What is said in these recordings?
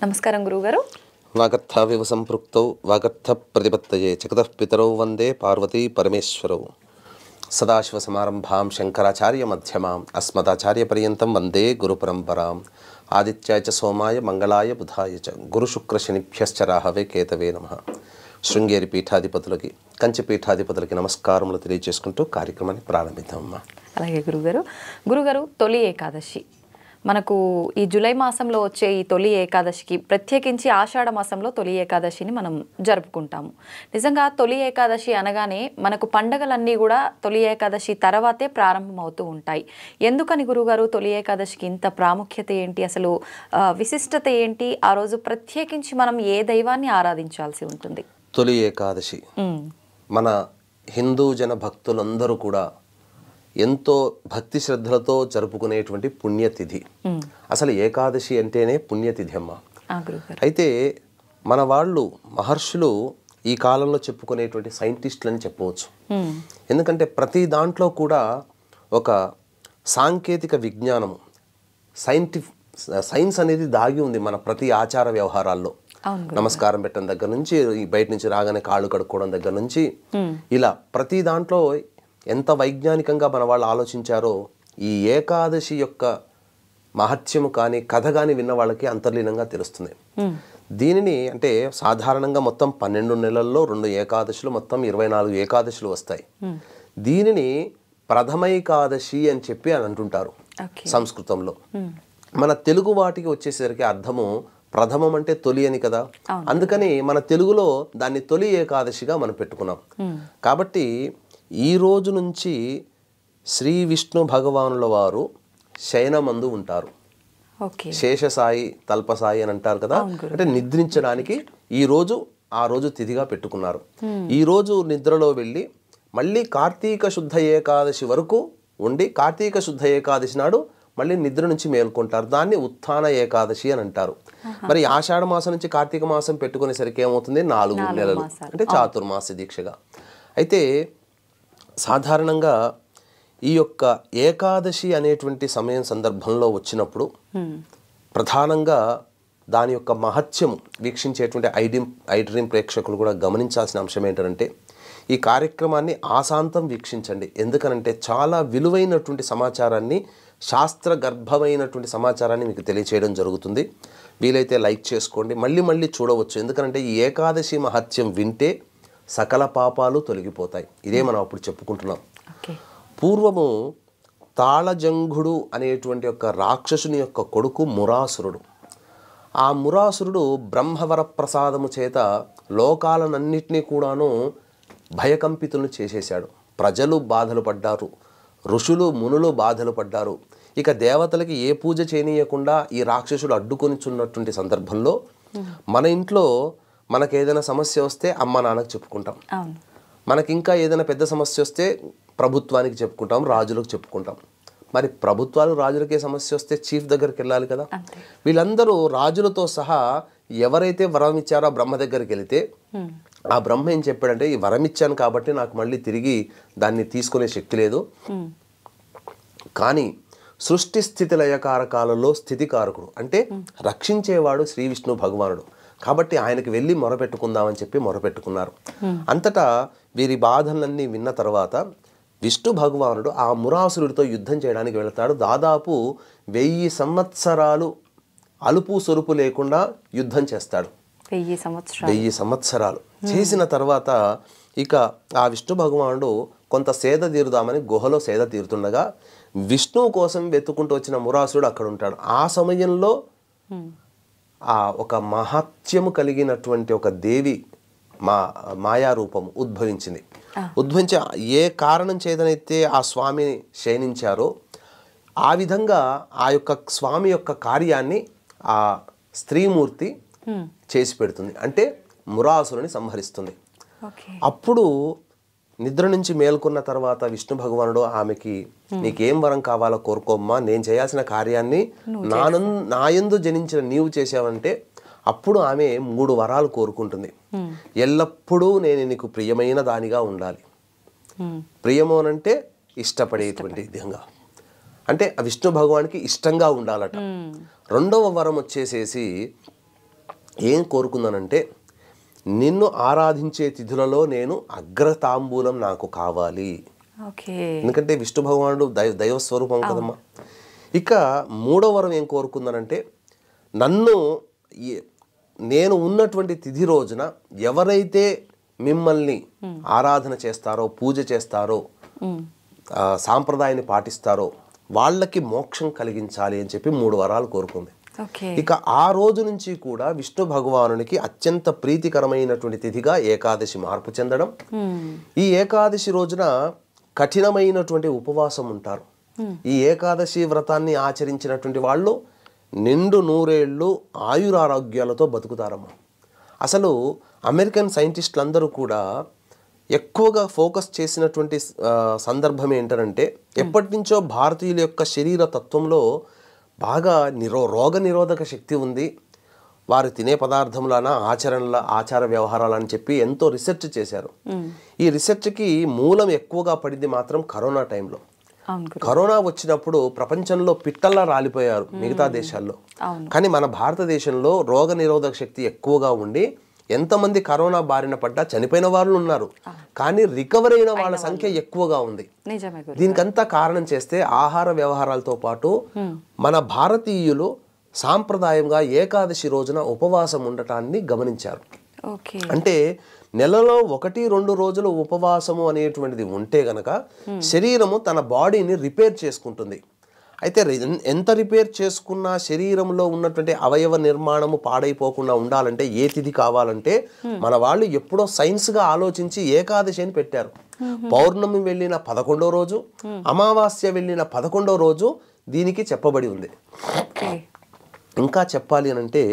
నమస్కారం గురుగారు. వాగర్థావివ సంపృక్తౌ వాగర్థ ప్రతిపత్తయే జగతః పితరౌ వందే పార్వతీ పరమేశ్వరౌ. సదాశివసమారంభాం శంకరాచార్య మధ్యమాం అస్మదాచార్య పర్యంతం వందే గురుపరంపరాం. ఆదిత్యాయ చ సోమాయ మంగళాయ బుధాయ చ గురుశుక్రశనిభ్యశ్చ రాహవే కేతవే నమః. శృంగేరి పీఠాధిపతులకి, కంచి పీఠాధిపతులకి నమస్కారములు తెలియజేసుకుంటూ కార్యక్రమాన్ని ప్రారంభిద్దామమ్మా. అలాగే గురుగారు తొలి ఏకాదశి మనకు ఈ జూలై మాసంలో వచ్చే ఈ తొలి ఏకాదశికి ప్రత్యేకించి ఆషాఢ మాసంలో తొలి ఏకాదశిని మనం జరుపుకుంటాము. నిజంగా తొలి ఏకాదశి అనగానే మనకు పండగలన్నీ కూడా తొలి ఏకాదశి తర్వాతే ప్రారంభమవుతూ ఉంటాయి. ఎందుకని గురుగారు తొలి ఏకాదశికి ఇంత ప్రాముఖ్యత ఏంటి, అసలు విశిష్టత ఏంటి? ఆ రోజు ప్రత్యేకించి మనం ఏ దైవాన్ని ఆరాధించాల్సి ఉంటుంది? తొలి ఏకాదశి మన హిందూ జన భక్తులందరూ కూడా ఎంతో భక్తి శ్రద్ధలతో జరుపుకునేటువంటి పుణ్యతిథి. అసలు ఏకాదశి అంటేనే పుణ్యతిథి అమ్మ. అయితే మన వాళ్ళు మహర్షులు ఈ కాలంలో చెప్పుకునేటువంటి సైంటిస్టులు అని చెప్పవచ్చు. ఎందుకంటే ప్రతి దాంట్లో కూడా ఒక సాంకేతిక విజ్ఞానము, సైన్స్ అనేది దాగి ఉంది మన ప్రతి ఆచార వ్యవహారాల్లో. నమస్కారం పెట్టడం దగ్గర నుంచి, బయట నుంచి రాగానే కాళ్ళు కడుక్కోవడం దగ్గర నుంచి, ఇలా ప్రతి దాంట్లో ఎంత వైజ్ఞానికంగా మన వాళ్ళు ఆలోచించారో ఈ ఏకాదశి యొక్క మహత్యము కానీ కథ కానీ విన్న వాళ్ళకి అంతర్లీనంగా తెలుస్తుంది. దీనిని అంటే సాధారణంగా మొత్తం 12 నెలల్లో 2 ఏకాదశులు, మొత్తం 24 ఏకాదశులు వస్తాయి. దీనిని ప్రథమైకాదశి అని చెప్పి అని అంటుంటారు సంస్కృతంలో. మన తెలుగు వాటికి వచ్చేసరికి అర్థము ప్రథమం అంటే తొలి అని కదా, అందుకని మన తెలుగులో దాన్ని తొలి ఏకాదశిగా మనం పెట్టుకున్నాం. కాబట్టి ఈ రోజు నుంచి శ్రీ విష్ణు భగవానుల వారు శయనమందు ఉంటారు. శేషసాయి తల్పసాయి అని అంటారు కదా, అంటే నిద్రించడానికి ఆ రోజు తిథిగా పెట్టుకున్నారు. ఈ రోజు నిద్రలో వెళ్ళి మళ్ళీ కార్తీక శుద్ధ ఏకాదశి వరకు ఉండి కార్తీక శుద్ధ ఏకాదశి నాడు మళ్ళీ నిద్ర నుంచి మేల్కొంటారు. దాన్ని ఉత్థాన ఏకాదశి అని అంటారు. మరి ఆషాఢ మాసం నుంచి కార్తీక మాసం పెట్టుకునేసరికి ఏమవుతుంది? 4 నెలలు, అంటే చాతుర్మాస దీక్షగా. అయితే సాధారణంగా ఈ యొక్క ఏకాదశి అనేటువంటి సందర్భంలో వచ్చినప్పుడు ప్రధానంగా దాని యొక్క మహత్యం వీక్షించేటువంటి ఐడ్రీమ్ ప్రేక్షకులు కూడా గమనించాల్సిన అంశం ఏంటంటే ఈ కార్యక్రమాన్ని ఆశాంతం వీక్షించండి. ఎందుకనంటే చాలా విలువైనటువంటి సమాచారాన్ని, శాస్త్ర గర్భమైనటువంటి సమాచారాన్ని మీకు తెలియచేయడం జరుగుతుంది. వీలైతే లైక్ చేసుకోండి, మళ్ళీ మళ్ళీ చూడవచ్చు. ఎందుకంటే ఈ ఏకాదశి మహత్యం వింటే సకల పాపాలు తొలగిపోతాయి. ఇదే మనం అప్పుడు చెప్పుకుంటున్నాం. పూర్వము తాళజంఘుడు అనేటువంటి యొక్క రాక్షసుని యొక్క కొడుకు మురాసురుడు. ఆ మురాసురుడు బ్రహ్మవర ప్రసాదము చేత లోకాలనన్నిటినీ కూడాను భయకంపితులను చేసేశాడు. ప్రజలు బాధలు పడ్డారు, ఋషులు మునులు బాధలు పడ్డారు. ఇక దేవతలకి ఏ పూజ చేయనీయకుండా ఈ రాక్షసుడు అడ్డుకొనిచున్నటువంటి సందర్భంలో మన ఇంట్లో మనకు ఏదైనా సమస్య వస్తే అమ్మ నాన్నకు చెప్పుకుంటాం. మనకి ఇంకా ఏదైనా పెద్ద సమస్య వస్తే ప్రభుత్వానికి చెప్పుకుంటాం, రాజులకు చెప్పుకుంటాం. మరి ప్రభుత్వాలు రాజులకే సమస్య వస్తే చీఫ్ దగ్గరికి వెళ్ళాలి కదా. వీళ్ళందరూ రాజులతో సహా ఎవరైతే వరం ఇచ్చారో ఆ బ్రహ్మ దగ్గరికి వెళితే ఆ బ్రహ్మ ఏం చెప్పాడంటే, ఈ వరం ఇచ్చాను కాబట్టి నాకు మళ్ళీ తిరిగి దాన్ని తీసుకునే శక్తి లేదు, కానీ సృష్టి స్థితి లయకారకాలలో స్థితికారకుడు అంటే రక్షించేవాడు శ్రీ విష్ణు భగవానుడు, కాబట్టి ఆయనకి వెళ్ళి మొరపెట్టుకుందామని చెప్పి మొరపెట్టుకున్నారు. అంతటా వీరి బాధలన్నీ విన్న తర్వాత విష్ణు భగవానుడు ఆ మురాసురుడితో యుద్ధం చేయడానికి వెళతాడు. దాదాపు 1000 సంవత్సరాలు అలుపు సొరుపు లేకుండా యుద్ధం చేస్తాడు. 1000 సంవత్సరాలు చేసిన తర్వాత ఇక ఆ విష్ణు భగవానుడు కొంత సేద తీరుదామని గుహలో సేద తీరుతుండగా విష్ణువు కోసం వెతుకుంటూ వచ్చిన మురాసురుడు అక్కడ ఉంటాడు. ఆ సమయంలో ఆ ఒక మహత్యము కలిగినటువంటి ఒక దేవి మాయారూపము ఉద్భవించింది. ఉద్భవించి ఏ కారణం చేతనైతే ఆ స్వామి శయనించారో ఆ విధంగా ఆ యొక్క స్వామి యొక్క కార్యాన్ని ఆ స్త్రీమూర్తి చేసి పెడుతుంది, అంటే మురాసురుని సంహరిస్తుంది. అప్పుడు నిద్ర నుంచి మేల్కొన్న తర్వాత విష్ణు భగవానుడు ఆమెకి నీకేం వరం కావాలో కోరుకోమ్మా, నేను చేయాల్సిన కార్యాన్ని నాయందు జనించిన నీవు చేసావంటే అప్పుడు ఆమె 3 వరాలు కోరుకుంటుంది. ఎల్లప్పుడూ నేను నీకు ప్రియమైన దానిగా ఉండాలి. ప్రియము అనంటే ఇష్టపడేటువంటి విధంగా, అంటే విష్ణు భగవానికి ఇష్టంగా ఉండాలట. రెండవ వరం వచ్చేసేసి ఏం కోరుకుందానంటే, నిన్ను ఆరాధించే తిథులలో నేను అగ్రతాంబూలం నాకు కావాలి. ఓకే. ఎందుకంటే విష్ణు భగవానుడు దైవ స్వరూపం కదమ్మా. ఇక మూడవ వరం ఏం కోరుకుందానంటే, నన్ను నేను ఉన్నటువంటి తిథి రోజున ఎవరైతే మిమ్మల్ని ఆరాధన చేస్తారో, పూజ చేస్తారో, సాంప్రదాయాన్ని పాటిస్తారో వాళ్ళకి మోక్షం కలిగించాలి అని చెప్పి 3 వరాలు కోరుకుంది. ఇక ఆ రోజు నుంచి కూడా విష్ణు భగవానునికి అత్యంత ప్రీతికరమైనటువంటి తిథిగా ఏకాదశి మార్పు చెందడం. ఈ ఏకాదశి రోజున కఠినమైనటువంటి ఉపవాసం ఉంటారు. ఈ ఏకాదశి వ్రతాన్ని ఆచరించినటువంటి వాళ్ళు నిండు 100 ఏళ్ళు ఆయురారోగ్యాలతో బతుకుతారమ్మా. అసలు అమెరికన్ సైంటిస్టులందరూ కూడా ఎక్కువగా ఫోకస్ చేసినటువంటి సందర్భం ఏంటంటే, ఎప్పటి నుంచో భారతీయుల యొక్క శరీర తత్వంలో బాగా రోగ నిరోధక శక్తి ఉంది, వారు తినే పదార్థములన ఆచార వ్యవహారాలని చెప్పి ఎంతో రీసెర్చ్ చేశారు. ఈ రీసెర్చ్కి మూలం ఎక్కువగా పడింది మాత్రం కరోనా టైంలో. కరోనా వచ్చినప్పుడు ప్రపంచంలో పిట్టల్లా రాలిపోయారు మిగతా దేశాల్లో. కానీ మన భారతదేశంలో రోగ నిరోధక శక్తి ఎక్కువగా ఉండి ఎంతమంది కరోనా బారిన పడ్డా చనిపోయిన వాళ్ళు ఉన్నారు, కానీ రికవర్ అయిన వాళ్ళ సంఖ్య ఎక్కువగా ఉంది. దీనికంతా కారణం చేస్తే ఆహార వ్యవహారాలతో పాటు మన భారతీయులు సాంప్రదాయంగా ఏకాదశి రోజున ఉపవాసం ఉండటాన్ని గమనించారు. అంటే నెలలో 1-2 రోజులు ఉపవాసము అనేటువంటిది ఉంటే గనక శరీరము తన బాడీని రిపేర్ చేసుకుంటుంది. అయితే ఎంత రిపేర్ చేసుకున్నా శరీరంలో ఉన్నటువంటి అవయవ నిర్మాణము పాడైపోకుండా ఉండాలంటే ఏ తిథి కావాలంటే మన వాళ్ళు ఎప్పుడో సైన్స్గా ఆలోచించి ఏకాదశి అని పెట్టారు. పౌర్ణమి వెళ్ళిన 11వ రోజు, అమావాస్య వెళ్ళిన 11వ రోజు దీనికి చెప్పబడి ఉంది. ఇంకా చెప్పాలి అని అంటే,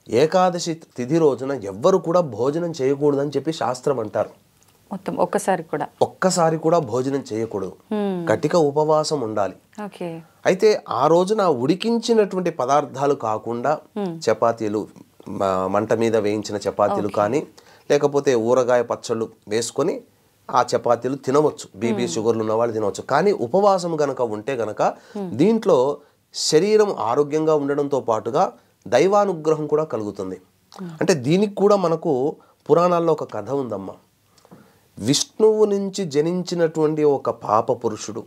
ఏకాదశి తిథి రోజున ఎవ్వరు కూడా భోజనం చేయకూడదని చెప్పి శాస్త్రం అంటారు. మొత్తం ఒక్కసారి కూడా భోజనం చేయకూడదు, కటిక ఉపవాసం ఉండాలి. అయితే ఆ రోజున ఉడికించినటువంటి పదార్థాలు కాకుండా చపాతీలు, మంట మీద వేయించిన చపాతీలు కానీ లేకపోతే ఊరగాయ పచ్చళ్ళు వేసుకొని ఆ చపాతీలు తినవచ్చు. బీపీ షుగర్లు ఉన్న వాళ్ళు తినవచ్చు. కానీ ఉపవాసం గనక ఉంటే గనక దీంట్లో శరీరం ఆరోగ్యంగా ఉండడంతో పాటుగా దైవానుగ్రహం కూడా కలుగుతుంది. అంటే దీనికి కూడా మనకు పురాణాల్లో ఒక కథ ఉందమ్మా. విష్ణువు నుంచి జనించినటువంటి ఒక పాప పురుషుడు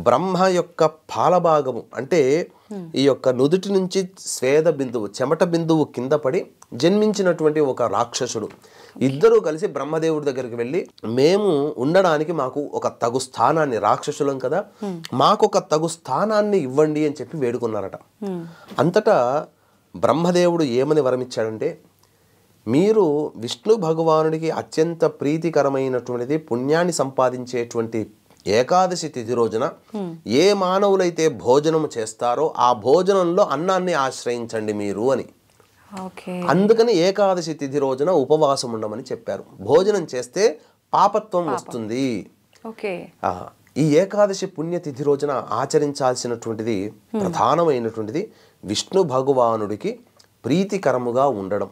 బ్రహ్మ యొక్క పాలభాగము అంటే ఈ యొక్క నుదుటి నుంచి స్వేద బిందువు, చెమట బిందువు కింద పడి జన్మించినటువంటి ఒక రాక్షసుడు. ఇద్దరూ కలిసి బ్రహ్మదేవుడి దగ్గరికి వెళ్ళి, మేము ఉండడానికి మాకు ఒక తగు స్థానాన్ని, రాక్షసులం కదా, మాకు ఒక తగు స్థానాన్ని ఇవ్వండి అని చెప్పి వేడుకున్నారట. అంతటా బ్రహ్మదేవుడు ఏమని వరమిచ్చాడంటే, మీరు విష్ణు భగవానుడికి అత్యంత ప్రీతికరమైనటువంటిది, పుణ్యాన్ని సంపాదించేటువంటి ఏకాదశి తిథి రోజున ఏ మానవులైతే భోజనం చేస్తారో ఆ భోజనంలో అన్నాన్ని ఆశ్రయించండి మీరు అని. అందుకని ఏకాదశి తిథి రోజున ఉపవాసం ఉండమని చెప్పారు. భోజనం చేస్తే పాపత్వం వస్తుంది. ఈ ఏకాదశి పుణ్యతిథి రోజున ఆచరించాల్సినటువంటిది ప్రధానమైనటువంటిది విష్ణు భగవానుడికి ప్రీతికరముగా ఉండడం.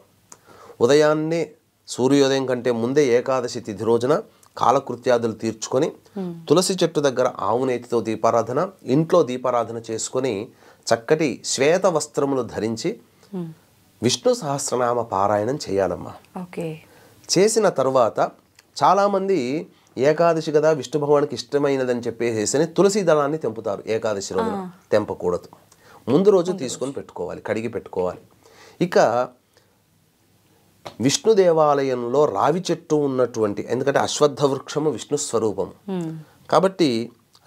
ఉదయాన్నే సూర్యోదయం కంటే ముందే ఏకాదశి తిథి రోజున కాలకృత్యాదులు తీర్చుకొని తులసి చెట్టు దగ్గర ఆవునేతితో దీపారాధన, ఇంట్లో దీపారాధన చేసుకొని చక్కటి శ్వేత వస్త్రములు ధరించి విష్ణు సహస్రనామ పారాయణం చేయాలమ్మా. చేసిన తర్వాత చాలామంది ఏకాదశి కదా విష్ణు భగవానికి ఇష్టమైనదని చెప్పేసి తులసి దళాన్ని తెంపుతారు. ఏకాదశి రోజున తెంపకూడదు, ముందు రోజు తీసుకొని పెట్టుకోవాలి, కడిగి పెట్టుకోవాలి. ఇక విష్ణు దేవాలయంలో రావి చెట్టు ఉన్నటువంటి, ఎందుకంటే అశ్వత్థ వృక్షము విష్ణు స్వరూపము కాబట్టి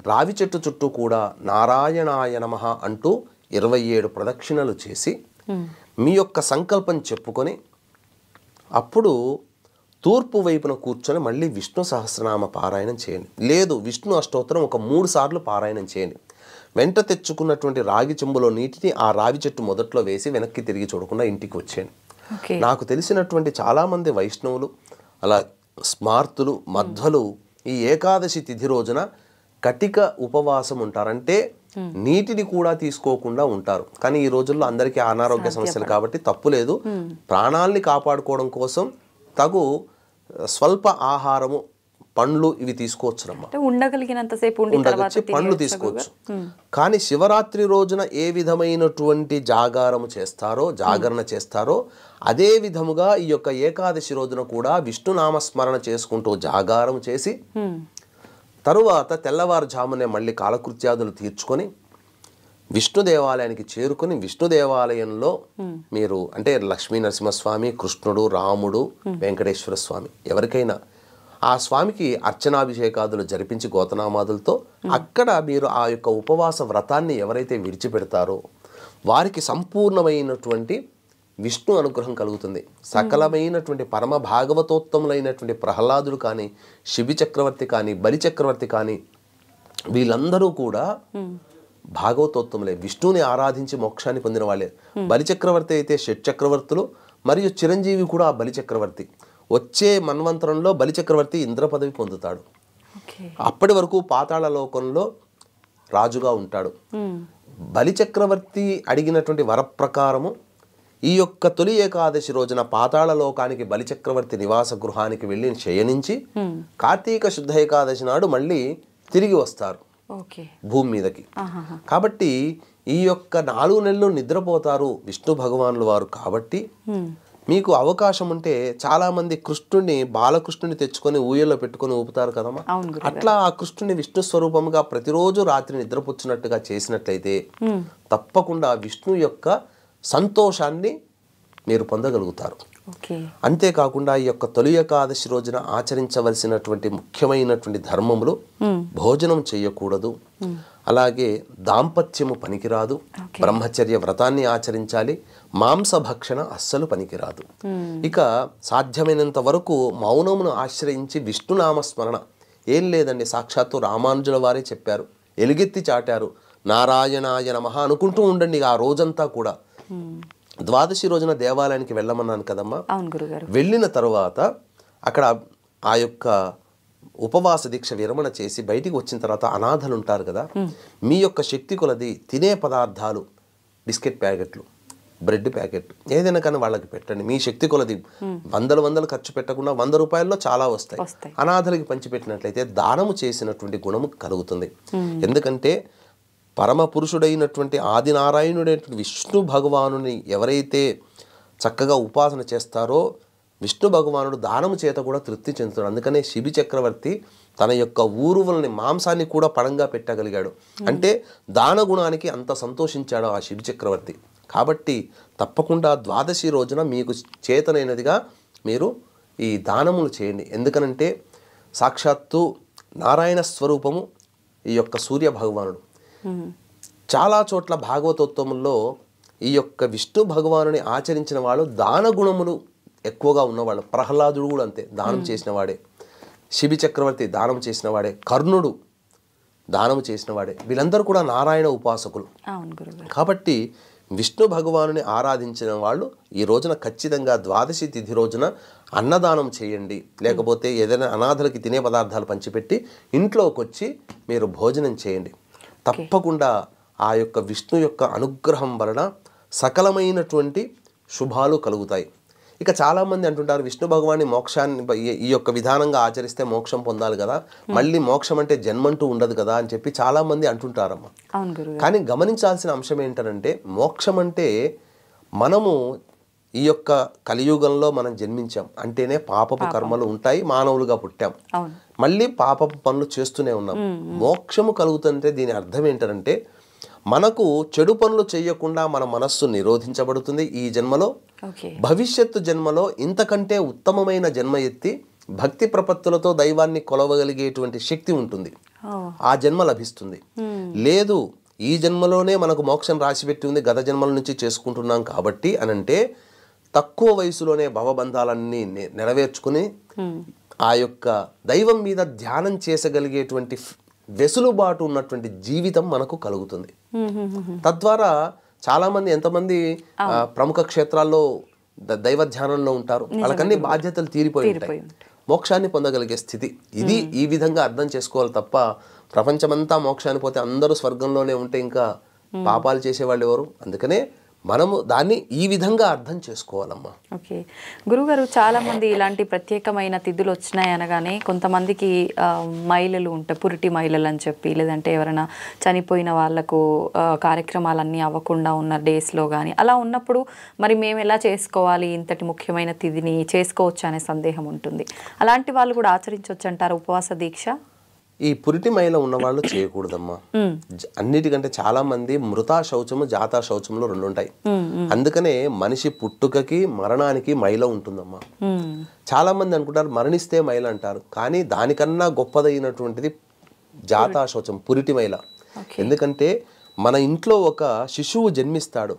రావి చెట్టు చుట్టూ కూడా నారాయణాయ నమః అంటూ 27 ప్రదక్షిణలు చేసి మీ యొక్క సంకల్పం చెప్పుకొని అప్పుడు తూర్పు వైపున కూర్చొని మళ్ళీ విష్ణు సహస్రనామ పారాయణం చేయండి. లేదు విష్ణు అష్టోత్తరం ఒక 3 సార్లు పారాయణం చేయండి. వెంట తెచ్చుకున్నటువంటి రాగి చెంబులో నీటిని ఆ రావి చెట్టు మొదట్లో వేసి వెనక్కి తిరిగి చూడకుండా ఇంటికి వచ్చేయండి. నాకు తెలిసినటువంటి చాలామంది వైష్ణవులు, అలా స్మార్తులు, మధ్వలు ఈ ఏకాదశి తిథి రోజున కటిక ఉపవాసం ఉంటారంటే నీటిని కూడా తీసుకోకుండా ఉంటారు. కానీ ఈ రోజుల్లో అందరికీ అనారోగ్య సమస్యలు కాబట్టి తప్పులేదు. ప్రాణాల్ని కాపాడుకోవడం కోసం తగు స్వల్ప ఆహారము పండ్లు ఇవి తీసుకోవచ్చునమ్మా. అంటే ఉండగలిగినంతసేపు ఉండి తర్వాత ఉండగచ్చి పండ్లు తీసుకోవచ్చు. కానీ శివరాత్రి రోజున ఏ విధమైనటువంటి జాగరణ చేస్తారో అదే విధముగా ఈ యొక్క ఏకాదశి రోజున కూడా విష్ణునామస్మరణ చేసుకుంటూ జాగారం చేసి తరువాత తెల్లవారుజామునే మళ్ళీ కాలకృత్యాదులు తీర్చుకొని విష్ణు దేవాలయానికి చేరుకొని విష్ణు దేవాలయంలో మీరు అంటే లక్ష్మీ నరసింహస్వామి, కృష్ణుడు, రాముడు, వెంకటేశ్వర స్వామి ఎవరికైనా ఆ స్వామికి అర్చనాభిషేకాదులు జరిపించి గోతనామాదులతో అక్కడ మీరు ఆ యొక్క ఉపవాస వ్రతాన్ని ఎవరైతే విడిచిపెడతారో వారికి సంపూర్ణమైనటువంటి విష్ణు అనుగ్రహం కలుగుతుంది. సకలమైనటువంటి పరమ భాగవతోత్తములైనటువంటి ప్రహ్లాదుడు కానీ, శిబి చక్రవర్తి కానీ, బలి చక్రవర్తి కానీ వీళ్ళందరూ కూడా భాగవతోత్తములే, విష్ణుని ఆరాధించి మోక్షాన్ని పొందిన వాళ్ళే. బలిచక్రవర్తి అయితే షట్చక్రవర్తులు మరియు చిరంజీవి కూడా ఆ బలిచక్రవర్తి. వచ్చే మన్వంతరంలో బలిచక్రవర్తి ఇంద్ర పదవి పొందుతాడు. అప్పటి వరకు పాతాళ లోకంలో రాజుగా ఉంటాడు. బలిచక్రవర్తి అడిగినటువంటి వరప్రకారము ఈ యొక్క తొలి ఏకాదశి రోజున పాతాళ లోకానికి బలిచక్రవర్తి నివాస గృహానికి వెళ్ళి శయనించి కార్తీక శుద్ధ ఏకాదశి నాడు మళ్ళీ తిరిగి వస్తారు భూమి మీదకి. కాబట్టి ఈ యొక్క 4 నెలలు నిద్రపోతారు విష్ణు భగవానుల వారు. కాబట్టి మీకు అవకాశం ఉంటే చాలా మంది కృష్ణుడిని, బాలకృష్ణుని తెచ్చుకొని ఊయల్లో పెట్టుకొని ఊపుతారు కదమ్మా. అట్లా ఆ కృష్ణుని విష్ణు స్వరూపంగా ప్రతిరోజు రాత్రి నిద్రపుచ్చినట్టుగా చేసినట్లయితే తప్పకుండా విష్ణు యొక్క సంతోషాన్ని మీరు పొందగలుగుతారు. అంతేకాకుండా ఈ యొక్క తొలి ఏకాదశి రోజున ఆచరించవలసినటువంటి ముఖ్యమైనటువంటి ధర్మములు భోజనం చేయకూడదు, అలాగే దాంపత్యము పనికిరాదు, బ్రహ్మచర్య వ్రతాన్ని ఆచరించాలి, మాంసభక్షణ అస్సలు పనికిరాదు. ఇక సాధ్యమైనంత వరకు మౌనమును ఆశ్రయించి విష్ణునామస్మరణ, ఏం లేదండి, సాక్షాత్తు రామానుజుల వారే చెప్పారు, ఎలుగెత్తి చాటారు, నారాయణాయ నమః అనుకుంటూ ఉండండి ఆ రోజంతా కూడా. ద్వాదశి రోజున దేవాలయానికి వెళ్ళమన్నాను కదమ్మా. వెళ్ళిన తర్వాత అక్కడ ఆ యొక్క ఉపవాస దీక్ష విరమణ చేసి బయటికి వచ్చిన తర్వాత అనాథలు ఉంటారు కదా, మీ యొక్క శక్తి కొలది తినే పదార్థాలు, బిస్కెట్ ప్యాకెట్లు, బ్రెడ్ ప్యాకెట్ ఏదైనా కానీ వాళ్ళకి పెట్టండి. మీ శక్తి కొలది వందలు ఖర్చు పెట్టకుండా 100 రూపాయల్లో చాలా వస్తాయి. అనాథలకి పంచిపెట్టినట్లయితే దానము చేసినటువంటి గుణము కలుగుతుంది. ఎందుకంటే పరమ పురుషుడైనటువంటి ఆదినారాయణుడైనటువంటి విష్ణు భగవానుని ఎవరైతే చక్కగా ఉపాసన చేస్తారో విష్ణు భగవానుడు దానము చేత కూడా తృప్తి చెందుతాడు. అందుకనే శిబి చక్రవర్తి తన యొక్క ఊరువల్ని మాంసాన్ని కూడా పణంగా పెట్టగలిగాడు. అంటే దాన గుణానికి అంత సంతోషించాడు ఆ శిబి చక్రవర్తి. కాబట్టి తప్పకుండా ద్వాదశి రోజున మీకు చేతనైనదిగా మీరు ఈ దానములు చేయండి. ఎందుకనంటే సాక్షాత్తు నారాయణ స్వరూపము ఈ యొక్క సూర్య భగవానుడు. చాలా చోట్ల భాగవతోత్తముల్లో ఈ యొక్క విష్ణు భగవానుని ఆచరించిన వాళ్ళు దాన గుణములు ఎక్కువగా ఉన్నవాళ్ళు. ప్రహ్లాదుడు కూడా అంతే, దానం చేసిన వాడే. శిబి చక్రవర్తి దానం చేసిన వాడే. కర్ణుడు దానం చేసిన వాడే. వీళ్ళందరూ కూడా నారాయణ ఉపాసకులు. కాబట్టి విష్ణు భగవానుని ఆరాధించిన వాళ్ళు ఈ రోజున ఖచ్చితంగా ద్వాదశి తిథి రోజున అన్నదానం చేయండి. లేకపోతే ఏదైనా అనాథలకి తినే పదార్థాలు పంచిపెట్టి ఇంట్లోకి వచ్చి మీరు భోజనం చేయండి. తప్పకుండా ఆ యొక్క విష్ణు యొక్క అనుగ్రహం వలన సకలమైనటువంటి శుభాలు కలుగుతాయి. ఇక చాలామంది అంటుంటారు విష్ణు భగవాన్ని మోక్షాన్ని ఈ యొక్క విధానంగా ఆచరిస్తే మోక్షం పొందాలి కదా, మళ్ళీ మోక్షం అంటే జన్మంటూ ఉండదు కదా అని చెప్పి చాలామంది అంటుంటారమ్మా. కానీ గమనించాల్సిన అంశం ఏంటంటే మోక్షం అంటే మనము ఈ యొక్క కలియుగంలో మనం జన్మించాం అంటేనే పాపపు కర్మలు ఉంటాయి, మానవులుగా పుట్టాం, మళ్ళీ పాపపు పనులు చేస్తూనే ఉన్నాం. మోక్షము కలుగుతుంటే దీని అర్థం ఏంటంటే మనకు చెడు పనులు చేయకుండా మన మనస్సు నిరోధించబడుతుంది ఈ జన్మలో. భవిష్యత్తు జన్మలో ఇంతకంటే ఉత్తమమైన జన్మ ఎత్తి భక్తి ప్రపత్తులతో దైవాన్ని కొలవగలిగేటువంటి శక్తి ఉంటుంది, ఆ జన్మ లభిస్తుంది. లేదు ఈ జన్మలోనే మనకు మోక్షం రాసిపెట్టి ఉంది, గత జన్మల నుంచి చేసుకుంటున్నాం కాబట్టి అనంటే తక్కువ వయసులోనే భవబంధాలన్నీ నెరవేర్చుకుని ఆ యొక్క దైవం మీద ధ్యానం చేసగలిగేటువంటి వెసులుబాటు ఉన్నటువంటి జీవితం మనకు కలుగుతుంది. తద్వారా చాలామంది ఎంతమంది ప్రముఖ క్షేత్రాల్లో దైవ ధ్యానంలో ఉంటారు, వాళ్ళకన్నీ బాధ్యతలు తీరిపోయి ఉంటాయి, మోక్షాన్ని పొందగలిగే స్థితి ఇది. ఈ విధంగా అర్థం చేసుకోవాలి తప్ప ప్రపంచమంతా మోక్షాన్ని పోతే అందరూ స్వర్గంలోనే ఉంటే ఇంకా పాపాలు చేసేవాళ్ళు ఎవరు? అందుకనే మనము దాన్ని ఈ విధంగా అర్థం చేసుకోవాలమ్మా. ఓకే గురుగారు, చాలామంది ఇలాంటి ప్రత్యేకమైన తిథులు వచ్చినాయి అనగానే కొంతమందికి మహిళలు ఉంటాయి, పురిటి మహిళలు అని చెప్పి, లేదంటే ఎవరైనా చనిపోయిన వాళ్ళకు కార్యక్రమాలన్నీ అవ్వకుండా ఉన్న డేస్లో కానీ అలా ఉన్నప్పుడు మరి మేము ఎలా చేసుకోవాలి, ఇంతటి ముఖ్యమైన తిథిని చేసుకోవచ్చు అనే సందేహం ఉంటుంది. అలాంటి వాళ్ళు కూడా ఆచరించవచ్చు అంటారు ఉపవాస దీక్ష? ఈ పురిటి మైల ఉన్నవాళ్ళు చేయకూడదమ్మా. అన్నిటికంటే చాలా మంది మృతా శౌచము జాతా శౌచంలో రెండు ఉంటాయి. అందుకనే మనిషి పుట్టుకకి మరణానికి మైల ఉంటుందమ్మా. చాలా మంది అనుకుంటారు మరణిస్తే మైల అంటారు, కానీ దానికన్నా గొప్పదైనటువంటిది జాతా శౌచం, పురిటి మైల. ఎందుకంటే మన ఇంట్లో ఒక శిశువు జన్మిస్తాడు,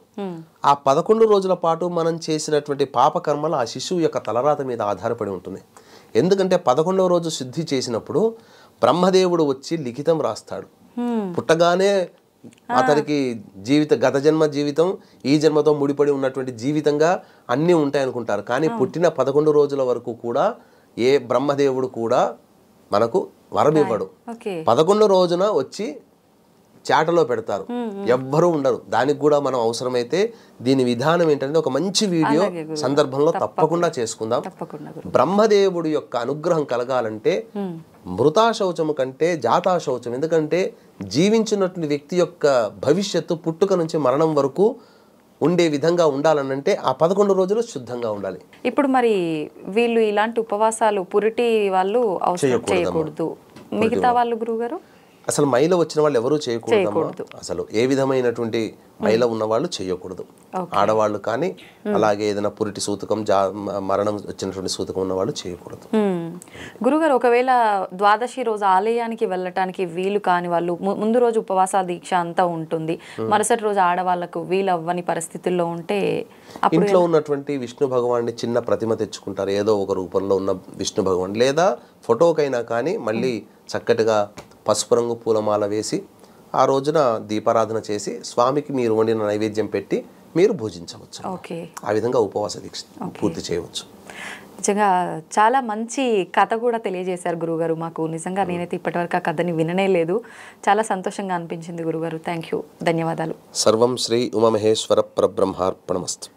ఆ 11 రోజుల పాటు మనం చేసినటువంటి పాపకర్మలు ఆ శిశువు యొక్క తలరాత మీద ఆధారపడి ఉంటుంది. ఎందుకంటే 11వ రోజు శుద్ధి చేసినప్పుడు బ్రహ్మదేవుడు వచ్చి లిఖితం రాస్తాడు. పుట్టగానే అతనికి గత జన్మ జీవితం ఈ జన్మతో ముడిపడి ఉన్నటువంటి జీవితంగా అన్నీ ఉంటాయి అనుకుంటారు, కానీ పుట్టిన 11 రోజుల వరకు కూడా ఏ బ్రహ్మదేవుడు కూడా మనకు వరం ఇవ్వడు. 11 రోజున వచ్చి చాటలో పెడతారు, ఎవ్వరూ ఉండరు. దానికి కూడా మనం అవసరమైతే దీని విధానం ఏంటంటే ఒక మంచి వీడియో సందర్భంలో తప్పకుండా చేసుకుందాం. బ్రహ్మదేవుడు యొక్క అనుగ్రహం కలగాలంటే మృతా శౌచము కంటే జాతా శౌచం, ఎందుకంటే జీవించినటువంటి వ్యక్తి యొక్క భవిష్యత్తు పుట్టుక నుంచి మరణం వరకు ఉండే విధంగా ఉండాలనంటే ఆ 11 రోజులు శుద్ధంగా ఉండాలి. ఇప్పుడు మరి వీళ్ళు ఇలాంటి ఉపవాసాలు పురిటి వాళ్ళు చేయకూడదు, మిగతా వాళ్ళు గురుగారు? అసలు మైల వచ్చిన వాళ్ళు ఎవరూ చేయకూడదు. అసలు ఏ విధమైనటువంటి మైల ఉన్న వాళ్ళు చేయకూడదు, ఆడవాళ్ళు కానీ అలాగే ఏదైనా పురిటి సూతకం మరణం వచ్చినటువంటి సూతకం ఉన్న వాళ్ళు చేయకూడదు. గురుగారు, ఒకవేళ ద్వాదశి రోజు ఆలయానికి వెళ్ళటానికి వీలు కాని వాళ్ళు ముందు రోజు ఉపవాస దీక్ష అంతా ఉంటుంది, మరుసటి రోజు ఆడవాళ్లకు వీలు అవ్వని పరిస్థితుల్లో ఉంటే ఇంట్లో ఉన్నటువంటి విష్ణు భగవాన్ని చిన్న ప్రతిమ తెచ్చుకుంటారు, ఏదో ఒక రూపంలో ఉన్న విష్ణు భగవాన్, లేదా ఫోటోకైనా కానీ మళ్ళీ చక్కటిగా పసుపు రంగు పూలమాల వేసి ఆ రోజున దీపారాధన చేసి స్వామికి మీరు వండిన నైవేద్యం పెట్టి మీరు భోజించవచ్చు. ఆ విధంగా ఉపవాస దీక్ష పూర్తి చేయవచ్చు. నిజంగా చాలా మంచి కథ కూడా తెలియజేశారు గురుగారు మాకు. నిజంగా నేనైతే ఇప్పటివరకు ఆ కథని విననే లేదు, చాలా సంతోషంగా అనిపించింది గురుగారు. థ్యాంక్ యూ, ధన్యవాదాలు. సర్వం శ్రీ ఉమామహేశ్వర పరబ్రహ్మార్పణమస్తు.